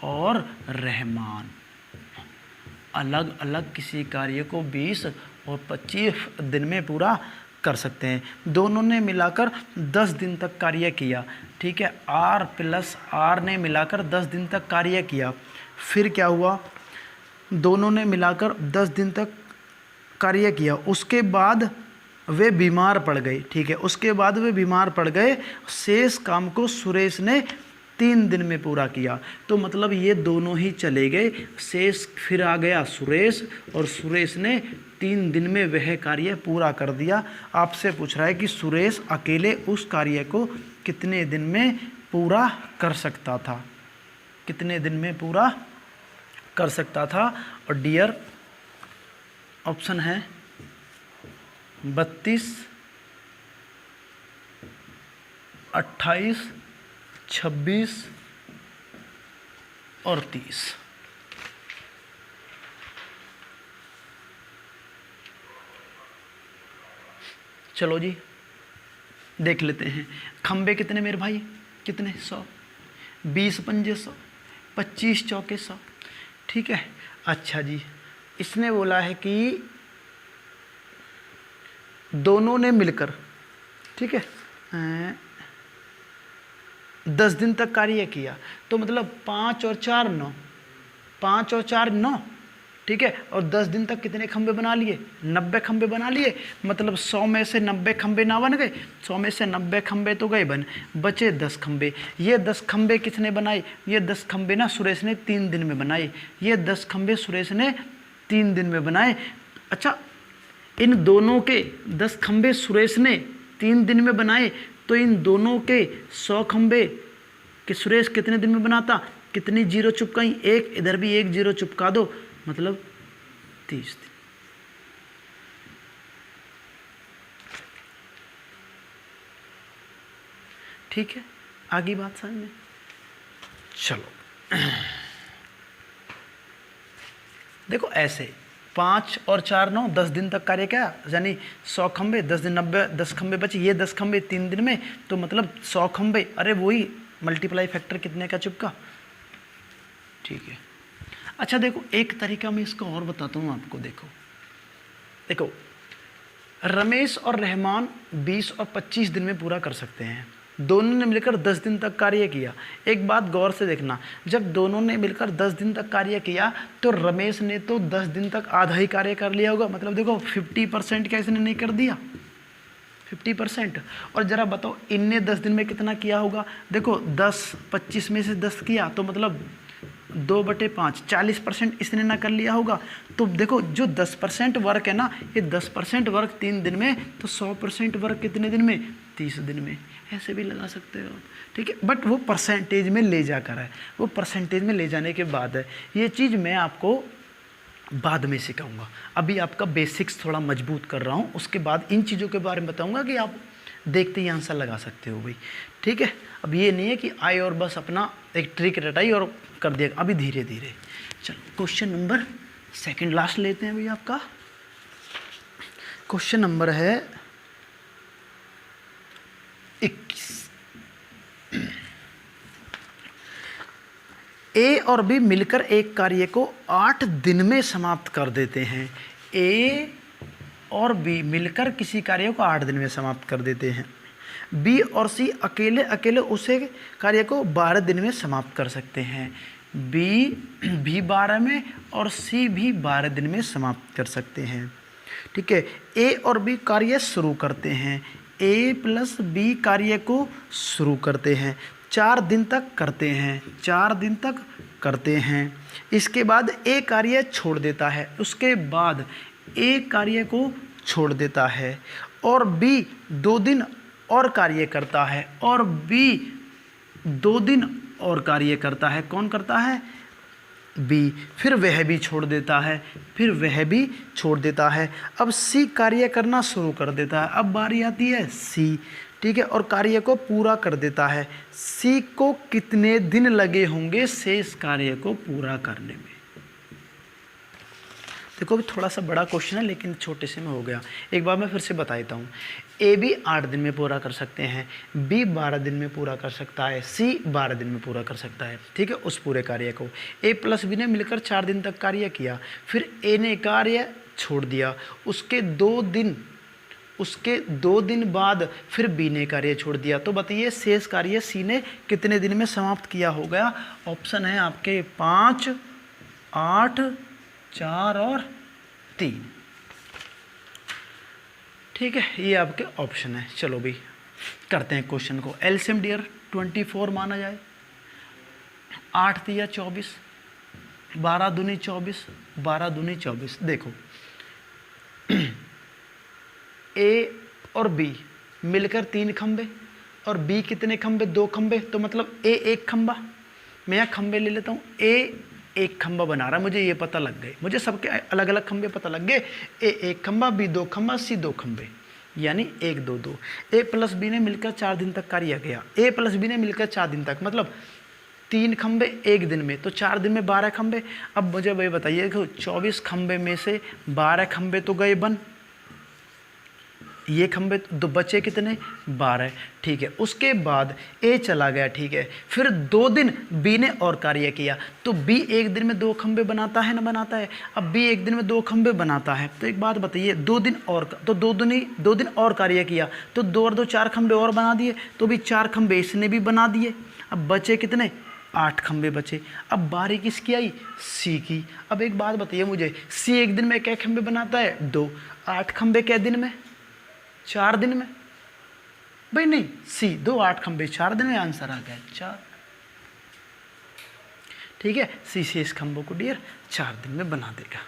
और रहमान अलग अलग किसी कार्य को 20 और 25 दिन में पूरा कर सकते हैं। दोनों ने मिलाकर 10 दिन तक कार्य किया, ठीक है। आर प्लस आर ने मिलाकर 10 दिन तक कार्य किया, फिर क्या हुआ, दोनों ने मिलाकर 10 दिन तक कार्य किया, उसके बाद वे बीमार पड़ गए, ठीक है। उसके बाद वे बीमार पड़ गए, शेष काम को सुरेश ने 3 दिन में पूरा किया, तो मतलब ये दोनों ही चले गए, शेष फिर आ गया सुरेश, और सुरेश ने 3 दिन में वह कार्य पूरा कर दिया। आपसे पूछ रहा है कि सुरेश अकेले उस कार्य को कितने दिन में पूरा कर सकता था, कितने दिन में पूरा कर सकता था। और डियर ऑप्शन है 32, 28, 26 और 30। चलो जी देख लेते हैं। खंबे कितने मेरे भाई, कितने, 100, 20 पंजे 100, 25 चौके 100, ठीक है। अच्छा जी, इसने बोला है कि दोनों ने मिलकर, ठीक है, 10 दिन तक कार्य किया, तो मतलब 5 और 4 9, 5 और 4 9, ठीक है। और 10 दिन तक कितने खंबे बना लिए, 90 खंबे बना लिए, मतलब 100 में से 90 खंबे ना बन गए, 100 में से 90 खंबे तो गए बन, बचे 10 खंबे। ये 10 खंबे किसने बनाए, ये 10 खंबे ना सुरेश ने 3 दिन में बनाए, ये 10 खंबे सुरेश ने 3 दिन में बनाए। अच्छा, इन दोनों के 10 खंबे सुरेश ने 3 दिन में बनाए, तो इन दोनों के 100 खंबे कि सुरेश कितने दिन में बनाता, कितनी जीरो चुपकाई, एक, इधर भी एक जीरो चुपका दो, मतलब 30 दिन। ठीक है, आगे बात समझ में। चलो देखो ऐसे 5 और 4 9, 10 दिन तक कार्य क्या, यानी 100 खंबे, 10 दिन 90, 10 खंबे बचे, ये 10 खंबे 3 दिन में, तो मतलब 100 खंबे, अरे वही मल्टीप्लाई फैक्टर कितने का चिपका, ठीक है। अच्छा देखो, एक तरीका मैं इसको और बताता हूँ आपको। देखो रमेश और रहमान 20 और 25 दिन में पूरा कर सकते हैं। दोनों ने मिलकर 10 दिन तक कार्य किया। एक बात गौर से देखना, जब दोनों ने मिलकर 10 दिन तक कार्य किया तो रमेश ने तो 10 दिन तक आधा ही कार्य कर लिया होगा। मतलब देखो 50% क्या इसने नहीं कर दिया, 50%। और ज़रा बताओ इनने 10 दिन में कितना किया होगा। देखो 10 25 में से 10 किया तो मतलब 2/5 40% इसने ना कर लिया होगा। तो देखो जो 10% वर्क है ना, ये 10% वर्क 3 दिन में, तो 100% वर्क कितने दिन में, 30 दिन में। ऐसे भी लगा सकते हो, ठीक है। बट वो परसेंटेज में ले जाकर है, वो परसेंटेज में ले जाने के बाद है। ये चीज़ मैं आपको बाद में सिखाऊंगा। अभी आपका बेसिक्स थोड़ा मजबूत कर रहा हूँ, उसके बाद इन चीज़ों के बारे में बताऊंगा कि आप देखते ही आंसर लगा सकते हो भाई, ठीक है। अब ये नहीं है कि आए और बस अपना एक ट्रिक रटाई और कर दिया, अभी धीरे धीरे। चलो क्वेश्चन नंबर सेकंड लास्ट लेते हैं भाई। आपका क्वेश्चन नंबर है 21। ए और बी मिलकर एक कार्य को 8 दिन में समाप्त कर देते हैं। ए और बी मिलकर किसी कार्य को 8 दिन में समाप्त कर देते हैं। बी और सी अकेले अकेले उसे कार्य को 12 दिन में समाप्त कर सकते हैं। बी भी 12 में और सी भी 12 दिन में समाप्त कर सकते हैं, ठीक है। ए और बी कार्य शुरू करते हैं। ए प्लस बी कार्य को शुरू करते हैं, 4 दिन तक करते हैं, 4 दिन तक करते हैं। इसके बाद ए कार्य छोड़ देता है, उसके बाद ए कार्य को छोड़ देता है और बी 2 दिन और कार्य करता है, और बी 2 दिन और कार्य करता है। कौन करता है, बी। फिर वह भी छोड़ देता है, फिर वह भी छोड़ देता है। अब सी कार्य करना शुरू कर देता है। अब बारी आती है सी, ठीक है, और कार्य को पूरा कर देता है। सी को कितने दिन लगे होंगे शेष कार्य को पूरा करने में। देखो थोड़ा सा बड़ा क्वेश्चन है लेकिन छोटे से में हो गया। एक बार मैं फिर से बता देता हूँ। ए भी 8 दिन में पूरा कर सकते हैं, बी 12 दिन में पूरा कर सकता है, सी 12 दिन में पूरा कर सकता है, ठीक है, उस पूरे कार्य को। ए प्लस बी ने मिलकर 4 दिन तक कार्य किया, फिर ए ने कार्य छोड़ दिया, उसके 2 दिन बाद फिर बी ने कार्य छोड़ दिया। तो बताइए शेष कार्य सी ने कितने दिन में समाप्त किया हो गया। ऑप्शन है आपके 5, 8, 4 और 3, ठीक है, ये आपके ऑप्शन है। चलो भी करते हैं क्वेश्चन को। एलसीएम डियर 24 माना जाए, 8 तिया 24, 12 दूनी 24, 12 दूनी 24। देखो ए और बी मिलकर 3 खंबे और बी कितने खंबे, 2 खंबे, तो मतलब ए 1 खंबा। मैं यहाँ खंबे ले लेता हूँ। ए 1 खंबा बना रहा है, मुझे ये पता लग गए, मुझे सबके अलग अलग खंबे पता लग गए। ए 1 खंबा, बी 2 खंबा, सी 2 खंबे, यानी 1 2 2। ए प्लस बी ने मिलकर 4 दिन तक कार्य किया। ए प्लस बी ने मिलकर 4 दिन तक, मतलब 3 खंबे 1 दिन में, तो 4 दिन में 12 खंबे। अब मुझे वही बताइए, 24 खंबे में से 12 खंबे तो गए बन, ये खंबे तो बचे कितने, 12, ठीक है। उसके बाद ए चला गया, ठीक है, फिर 2 दिन बी ने और कार्य किया। तो बी 1 दिन में 2 खंबे बनाता है ना, बनाता है। अब बी 1 दिन में 2 खंबे बनाता है, तो एक बात बताइए, 2 दिन और, तो 2 दिन और कार्य किया, तो 2 और 2 4 खंबे और बना दिए, तो भी 4 खंबे इसने भी बना दिए। अब बचे कितने, 8 खंबे बचे। अब बारी किसकी आई, सी की। अब एक बात बताइए मुझे, सी 1 दिन में क्या खंबे बनाता है, 2, 8 खंबे क्या दिन में, 4 दिन में। भाई नहीं, सी 2 8 खंबे 4 दिन में, आंसर आ गया 4, ठीक है। सी शेष खंबों को डियर 4 दिन में बना देगा।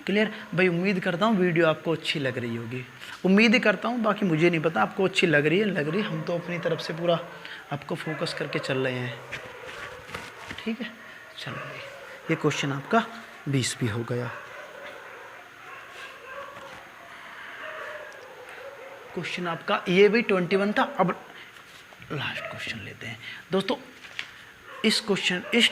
क्लियर भाई। उम्मीद करता हूँ वीडियो आपको अच्छी लग रही होगी, उम्मीद ही करता हूँ, बाकी मुझे नहीं पता आपको अच्छी लग रही है, हम तो अपनी तरफ से पूरा आपको फोकस करके चल रहे हैं, ठीक है। चलो भाई, ये क्वेश्चन आपका 20 भी हो गया। क्वेश्चन आपका ये भी 21 था। अब लास्ट क्वेश्चन लेते हैं दोस्तों। इस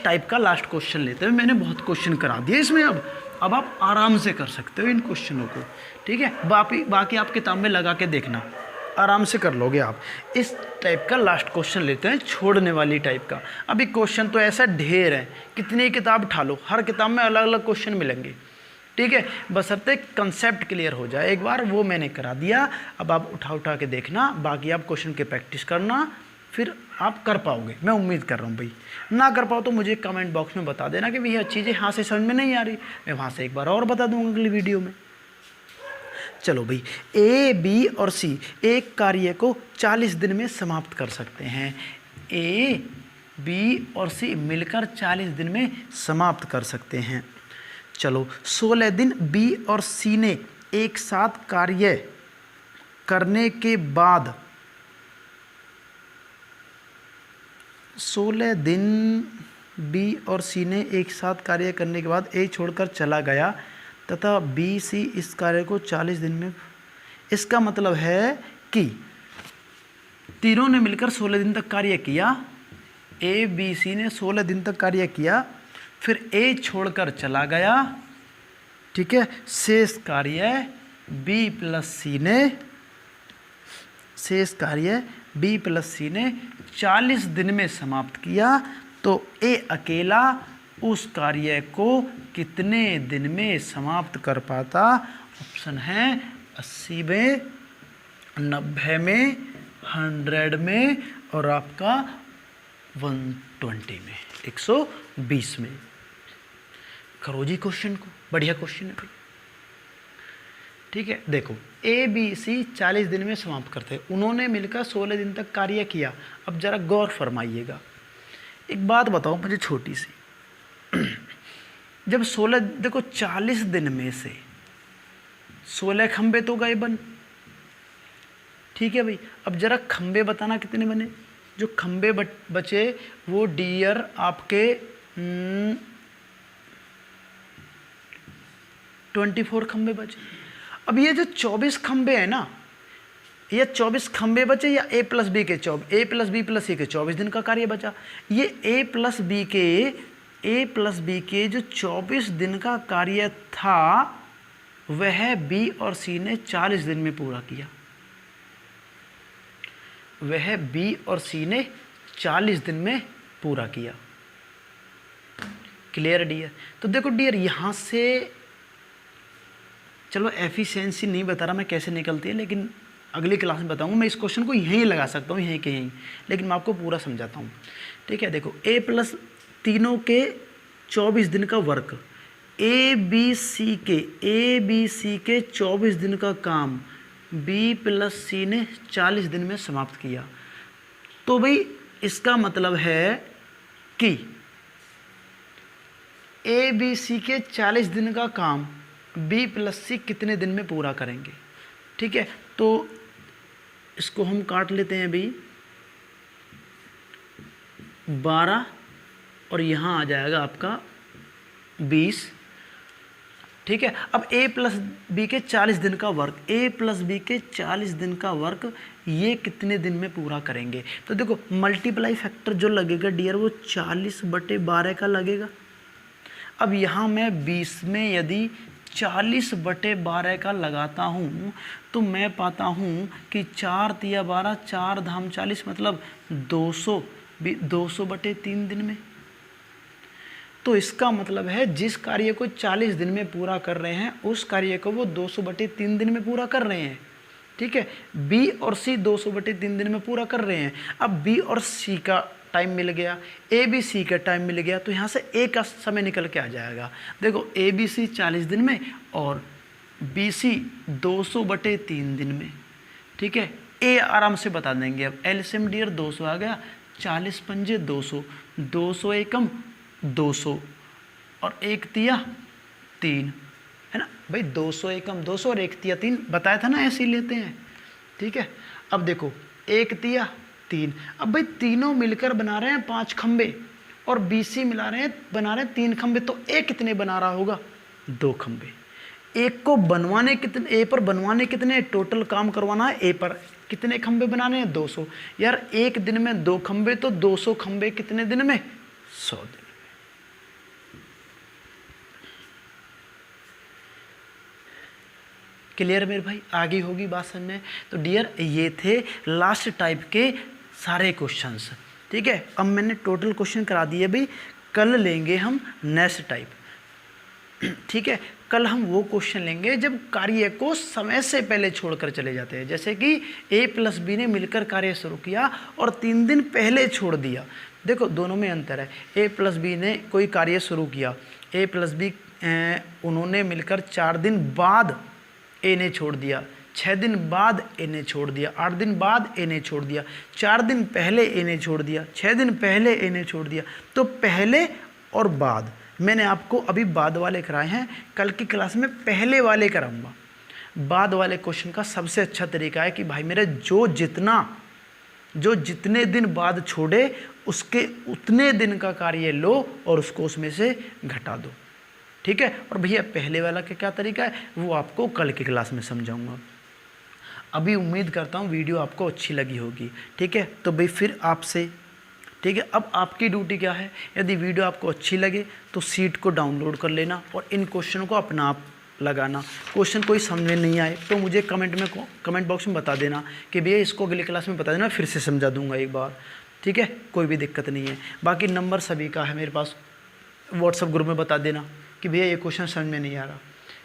टाइप का लास्ट क्वेश्चन लेते हैं। मैंने बहुत क्वेश्चन करा दिए इसमें, अब आप आराम से कर सकते हो इन क्वेश्चनों को, ठीक है। बाकी आप किताब में लगा के देखना, आराम से कर लोगे आप। इस टाइप का लास्ट क्वेश्चन लेते हैं, छोड़ने वाली टाइप का। अभी क्वेश्चन तो ऐसा ढेर है, कितनी किताब उठा लो, हर किताब में अलग अलग क्वेश्चन मिलेंगे, ठीक है। बशर्ते कंसेप्ट क्लियर हो जाए एक बार, वो मैंने करा दिया। अब आप उठा के देखना, बाकी आप क्वेश्चन की प्रैक्टिस करना, फिर आप कर पाओगे, मैं उम्मीद कर रहा हूँ भाई। ना कर पाओ तो मुझे कमेंट बॉक्स में बता देना कि भैया चीज़ें यहाँ से समझ में नहीं आ रही, मैं वहाँ से एक बार और बता दूँगा अगली वीडियो में। चलो भाई, ए, बी और सी एक कार्य को 40 दिन में समाप्त कर सकते हैं। ए, बी और सी मिलकर 40 दिन में समाप्त कर सकते हैं। चलो, 16 दिन बी और सी ने एक साथ कार्य करने के बाद 16 दिन बी और सी ने एक साथ कार्य करने के बाद ए छोड़कर चला गया तथा बी सी इस कार्य को 40 दिन में, इसका मतलब है कि तीनों ने मिलकर 16 दिन तक कार्य किया। ए, बी, सी ने 16 दिन तक कार्य किया, फिर ए छोड़कर चला गया, ठीक है। शेष कार्य बी प्लस सी ने 40 दिन में समाप्त किया। तो ए अकेला उस कार्य को कितने दिन में समाप्त कर पाता? ऑप्शन है 80 में, 90 में, 100 में और आपका 120 में, 120 में। करो जी क्वेश्चन को, बढ़िया क्वेश्चन है भाई, ठीक है। देखो, ए, बी, सी 40 दिन में समाप्त करते हैं, उन्होंने मिलकर 16 दिन तक कार्य किया। अब जरा गौर फरमाइएगा, एक बात बताओ मुझे छोटी सी, जब 16, देखो 40 दिन में से 16 खंबे तो गए बन, ठीक है भाई। अब जरा खंबे बताना कितने बने। जो खंबे बचे वो डियर आपके 24 खंबे बचे। अब ये जो 24 खंबे हैं ना, ये 24 खंबे बचे या ए प्लस बी के 24, ए प्लस बी प्लस सी के 24 दिन का कार्य बचा। ये ए प्लस बी के जो 24 दिन का कार्य था वह बी और सी ने 40 दिन में पूरा किया। वह बी और सी ने 40 दिन में पूरा किया। Clear dear? तो देखो डियर, यहाँ से चलो एफिशिएंसी नहीं बता रहा मैं कैसे निकलती है, लेकिन अगली क्लास में बताऊंगा। मैं इस क्वेश्चन को यहीं लगा सकता हूँ, यहीं के यहीं, लेकिन मैं आपको पूरा समझाता हूँ, ठीक है। देखो, ए प्लस तीनों के 24 दिन का वर्क, ए बी सी के 24 दिन का काम बी प्लस सी ने 40 दिन में समाप्त किया। तो भाई इसका मतलब है कि ए बी सी के 40 दिन का काम बी प्लस सी कितने दिन में पूरा करेंगे, ठीक है। तो इसको हम काट लेते हैं अभी 12 और यहाँ आ जाएगा आपका 20, ठीक है। अब ए प्लस बी के 40 दिन का वर्क, ए प्लस बी के 40 दिन का वर्क ये कितने दिन में पूरा करेंगे? तो देखो, मल्टीप्लाई फैक्टर जो लगेगा डियर वो 40/12 का लगेगा। अब यहाँ मैं 20 में यदि 40/12 का लगाता हूँ तो मैं पाता हूँ कि 4 तिया 12, 4 धाम 40, मतलब 200/3 दिन में। तो इसका मतलब है जिस कार्य को 40 दिन में पूरा कर रहे हैं उस कार्य को वो 200/3 दिन में पूरा कर रहे हैं, ठीक है। बी और सी 200/3 दिन में पूरा कर रहे हैं। अब बी और सी का टाइम मिल गया, ए बी सी का टाइम मिल गया, तो यहाँ से ए का समय निकल के आ जाएगा। देखो, ए बी सी 40 दिन में और बी सी 200/3 दिन में, ठीक है। ए आराम से बता देंगे। अब एलसीएम डियर 200 आ गया, 40 पंजे 200, 200 एकम 200 और 1 तिया 3, है ना भाई। 200 एकम 200 और 1 तिया 3 बताया था ना, ऐसे ही लेते हैं, ठीक है। अब देखो, 1 तिया 3, अब भाई तीनों मिलकर बना रहे हैं 5 खंबे और बीसी बना रहे हैं 3 खंबे, तो ए कितने बना रहा होगा? 2 खंबे। एक को बनवाने कितने, ए पर बनवाने कितने, टोटल काम करवाना है ए पर कितने खंबे बनाने हैं? 200। यार एक दिन में 2 खंबे, तो 200 खंबे कितने दिन में? 100 दिन। क्लियर मेरे भाई, आगे होगी बात समझ में। तो डियर ये थे लास्ट टाइप के सारे क्वेश्चंस, ठीक है। अब मैंने टोटल क्वेश्चन करा दिए भाई, कल लेंगे हम नेक्स्ट टाइप, ठीक है। कल हम वो क्वेश्चन लेंगे जब कार्य को समय से पहले छोड़कर चले जाते हैं, जैसे कि a प्लस बी ने मिलकर कार्य शुरू किया और 3 दिन पहले छोड़ दिया। देखो दोनों में अंतर है, a प्लस बी ने कोई कार्य शुरू किया, a प्लस बी उन्होंने मिलकर 4 दिन बाद a ने छोड़ दिया, 6 दिन बाद a ने छोड़ दिया, 8 दिन बाद a ने छोड़ दिया, 4 दिन पहले a ने छोड़ दिया, 6 दिन पहले a ने छोड़ दिया। तो पहले और बाद मैंने आपको अभी बाद वाले कराए हैं, कल की क्लास में पहले वाले कराऊंगा। बाद वाले क्वेश्चन का सबसे अच्छा तरीका है कि भाई मेरे जो जितने दिन बाद छोड़े उसके उतने दिन का कार्य लो और उसको उसमें से घटा दो, ठीक है। और भैया पहले वाला का क्या तरीका है वो आपको कल की क्लास में समझाऊंगा। अभी उम्मीद करता हूँ वीडियो आपको अच्छी लगी होगी, ठीक है। तो भाई फिर आपसे, ठीक है, अब आपकी ड्यूटी क्या है, यदि वीडियो आपको अच्छी लगे तो सीट को डाउनलोड कर लेना और इन क्वेश्चनों को अपना आप लगाना। क्वेश्चन कोई समझ में नहीं आए तो मुझे कमेंट बॉक्स में बता देना कि भैया इसको अगली क्लास में बता देना, फिर से समझा दूंगा एक बार, ठीक है, कोई भी दिक्कत नहीं है। बाकी नंबर सभी का है मेरे पास, व्हाट्सएप ग्रुप में बता देना कि भैया ये क्वेश्चन समझ में नहीं आ रहा,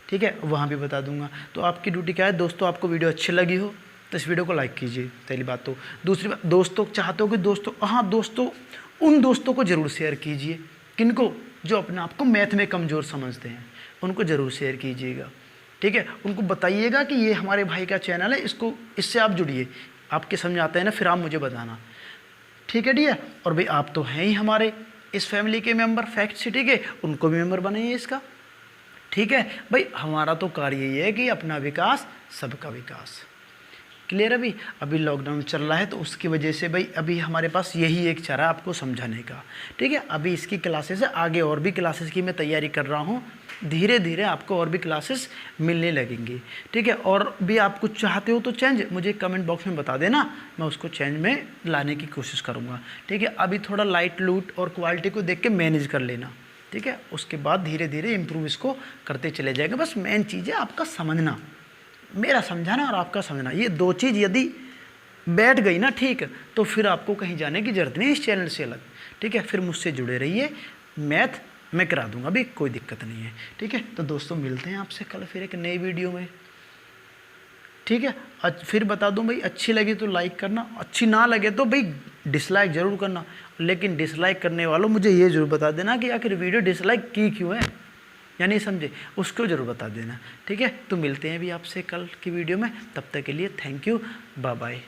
ठीक है, वहाँ भी बता दूंगा। तो आपकी ड्यूटी क्या है दोस्तों, आपको वीडियो अच्छी लगी हो तो इस वीडियो को लाइक कीजिए, पहली बात। तो दूसरी बात, दोस्तों चाहते हो कि दोस्तों उन दोस्तों को ज़रूर शेयर कीजिए, किनको, जो अपने आप को मैथ में कमज़ोर समझते हैं, उनको ज़रूर शेयर कीजिएगा, ठीक है। उनको बताइएगा कि ये हमारे भाई का चैनल है, इससे आप जुड़िए, आपके समझ आता है ना, फिर आप मुझे बताना, ठीक है डियर। और भाई आप तो हैं ही हमारे इस फैमिली के मेंबर फैक्ट सिटी के, उनको भी मेंबर बनाइए इसका, ठीक है। भाई हमारा तो कार्य ये है कि अपना विकास सबका विकास। क्लियर है। अभी लॉकडाउन चल रहा है तो उसकी वजह से भाई अभी हमारे पास यही एक चारा है आपको समझाने का, ठीक है। अभी इसकी क्लासेस है, आगे और भी क्लासेस की मैं तैयारी कर रहा हूँ, धीरे धीरे आपको और भी क्लासेस मिलने लगेंगी, ठीक है। और भी आप कुछ चाहते हो तो चेंज मुझे कमेंट बॉक्स में बता देना, मैं उसको चेंज में लाने की कोशिश करूँगा, ठीक है। अभी थोड़ा लाइट लूट और क्वालिटी को देख के मैनेज कर लेना, ठीक है। उसके बाद धीरे धीरे इम्प्रूव इसको करते चले जाएगा। बस मेन चीज़ है आपका समझना, मेरा समझाना और आपका समझना, ये 2 चीज़ यदि बैठ गई ना, ठीक है, तो फिर आपको कहीं जाने की जरूरत नहीं इस चैनल से अलग, ठीक है। फिर मुझसे जुड़े रहिए, मैथ मैं करा दूंगा, अभी कोई दिक्कत नहीं है, ठीक है। तो दोस्तों मिलते हैं आपसे कल फिर एक नई वीडियो में, ठीक है। फिर बता दूं भाई, अच्छी लगी तो लाइक करना, अच्छी ना लगे तो भाई डिसलाइक ज़रूर करना, लेकिन डिसलाइक करने वालों मुझे ये ज़रूर बता देना कि आखिर वीडियो डिसलाइक की क्यों है, या नहीं समझे, उसको ज़रूर बता देना, ठीक है। तो मिलते हैं भी आपसे कल की वीडियो में, तब तक के लिए थैंक यू, बाय बाय।